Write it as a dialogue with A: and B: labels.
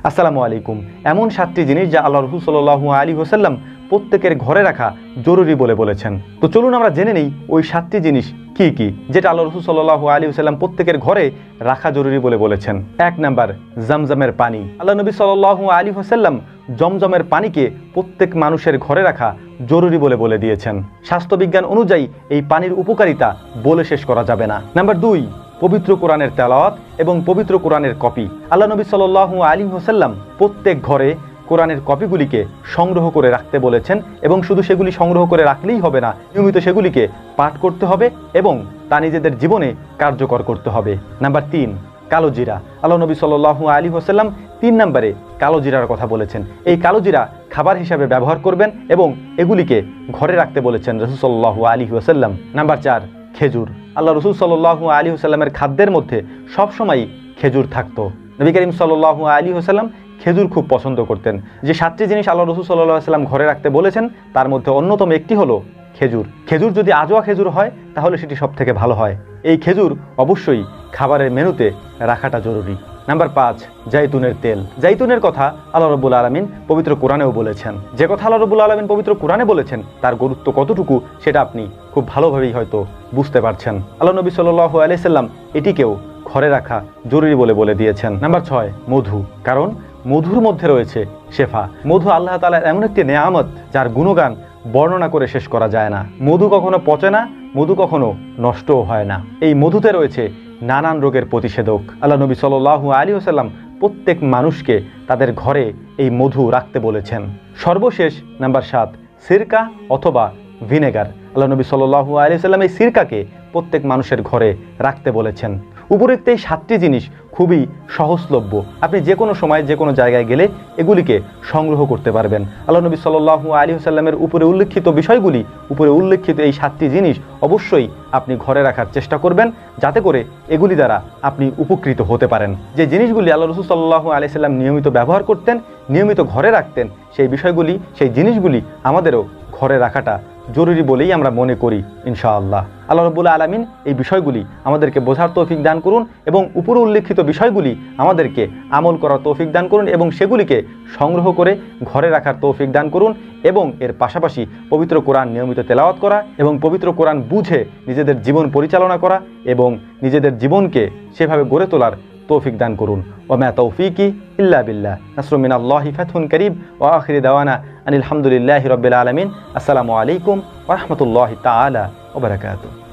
A: আসসালামু আলাইকুম। এমন 7টি জিনিস যা আল্লাহ রাসূল সাল্লাল্লাহু আলাইহি ওয়াসাল্লাম প্রত্যেকের ঘরে রাখা জরুরি বলে বলেছেন। তো চলুন আমরা জেনে নেই ওই 7টি জিনিস কি কি যেটা আল্লাহ রাসূল সাল্লাল্লাহু আলাইহি ওয়াসাল্লাম প্রত্যেকের ঘরে রাখা জরুরি বলে বলেছেন। 1 নাম্বার, জমজমের পানি। আল্লাহ নবী সাল্লাল্লাহু আলাইহি ওয়াসাল্লাম জমজমের পানিকে প্রত্যেক মানুষের ঘরে রাখা জরুরি বলে দিয়েছেন। স্বাস্থ্যবিজ্ঞান অনুযায়ী এই পানির উপকারিতা বলে শেষ করা যাবে না। নাম্বার 2, পবিত্র কোরআনের তেলাওয়াত এবং পবিত্র কোরআনের কপি। আল্লাহ নবী সাল্লাল্লাহু আলাইহি ওয়াসাল্লাম প্রত্যেক ঘরে কোরআনের কপিগুলিকে সংগ্রহ করে রাখতে বলেছেন এবং শুধু সেগুলি সংগ্রহ করে রাখলেই হবে না, নিয়মিত সেগুলিকে পাঠ করতে হবে এবং তা নিজেদের জীবনে কার্যকর করতে হবে। নাম্বার 3, কালো জিরা। আল্লাহ নবী সাল্লাল্লাহু আলাইহি ওয়াসাল্লাম 3 নম্বরে কালো জিরার কথা বলেছেন। এই কালো জিরা খাবার হিসাবে ব্যবহার করবেন এবং এগুলিকে ঘরে রাখতে বলেছেন রাসূল সাল্লাল্লাহু আলাইহি ওয়াসাল্লাম। নাম্বার 4, খেজুর। আল্লাহ রাসূল সাল্লাল্লাহু আলাইহি ওয়াসাল্লামের খাদ্যের মধ্যে সবসময় খেজুর থাকতো। নবী করিম সাল্লাল্লাহু আলাইহি ওয়াসাল্লাম খেজুর খুব পছন্দ করতেন। যে 7টি জিনিস আল্লাহ রাসূল সাল্লাল্লাহু আলাইহি ওয়াসাল্লাম ঘরে রাখতে বলেছেন তার মধ্যে অন্যতম একটি হলো খেজুর। খেজুর যদি আজোয়া খেজুর হয় তাহলে সেটি সব থেকে ভালো হয়। এই খেজুর অবশ্যই খাবারের মেনুতে রাখাটা জরুরি। নাম্বার 5, জাইতুনের তেল। জাইতুনের কথা আল্লাহ রাব্বুল আলামিন পবিত্র কোরআনেও বলেছেন। যে কথা আল্লাহ রাব্বুল আলামিন পবিত্র কোরআনে বলেছেন তার গুরুত্ব কতটুকু সেটা আপনি খুব ভালোভাবেই হয়তো বুঝতে পারছেন। আল্লাহ নবী সাল্লাল্লাহু আলাইহি সাল্লাম এটিকেও ঘরে রাখা জরুরি বলে দিয়েছেন। নাম্বার 6, মধু। কারণ মধুর মধ্যে রয়েছে শেফা। মধু আল্লাহ তাআলার এমন একটি নেয়ামত যার গুণগান বর্ণনা করে শেষ করা যায় না। মধু কখনো পচে না, মধু কখনো নষ্টও হয় না। এই মধুতে রয়েছে নানান রোগের প্রতিষেধক। আল্লাহ নবী সাল্লাল্লাহু আলাইহি ওয়াসাল্লাম প্রত্যেক মানুষকে তাদের ঘরে এই মধু রাখতে বলেছেন। সর্বশেষ নাম্বার 7, সিরকা অথবা ভিনেগার। আল্লাহ নবী সাল্লাল্লাহু আলাইহি ওয়াসাল্লাম এই সিরকাকে প্রত্যেক মানুষের ঘরে রাখতে বলেছেন। উপরোক্ত এই 7টি জিনিস খুবই সহজলভ্য। আপনি যে কোনো সময় যে কোনো জায়গায় গেলে এগুলিকে সংগ্রহ করতে পারবেন। আল্লাহ নবী সাল্লাল্লাহু আলাইহি ওয়াসাল্লামের উপরে উল্লেখিত বিষয়গুলি, উপরে উল্লেখিত এই 7টি জিনিস অবশ্যই আপনি ঘরে রাখার চেষ্টা করবেন যাতে করে এগুলি দ্বারা আপনি উপকৃত হতে পারেন। যে জিনিসগুলি আল্লাহ রাসূল সাল্লাল্লাহু আলাইহি ওয়াসাল্লাম নিয়মিত ব্যবহার করতেন, নিয়মিত ঘরে রাখতেন, সেই বিষয়গুলি, সেই জিনিসগুলি আমাদেরও ঘরে রাখাটা জরুরি বলেই আমরা মনে করি ইনশাআল্লাহ। আল্লাহ রাব্বুল আলামিন এই বিষয়গুলি আমাদেরকে বোঝার তৌফিক দান করুন এবং উপরে উল্লেখিত বিষয়গুলি আমাদেরকে আমল করার তৌফিক দান করুন এবং সেগুলিকে সংগ্রহ করে ঘরে রাখার তৌফিক দান করুন এবং এর পাশাপাশি পবিত্র কোরআন নিয়মিত তেলাওয়াত করা এবং পবিত্র কোরআন বুঝে নিজেদের জীবন পরিচালনা করা এবং নিজেদের জীবনকে সেভাবে গড়ে তোলার তৌফিক দান করুন। ওয়া মা তাওফীকি ইল্লা বিল্লাহ। নাসরুম মিনাল্লাহি ফাতহুন কারীব ওয়া আখিরু দাওয়ানা আনিল হামদুলিল্লাহি রাব্বিল আলামিন। আসসালামু আলাইকুম ওয়া রাহমাতুল্লাহি তাআলা ওয়া বারাকাতুহু।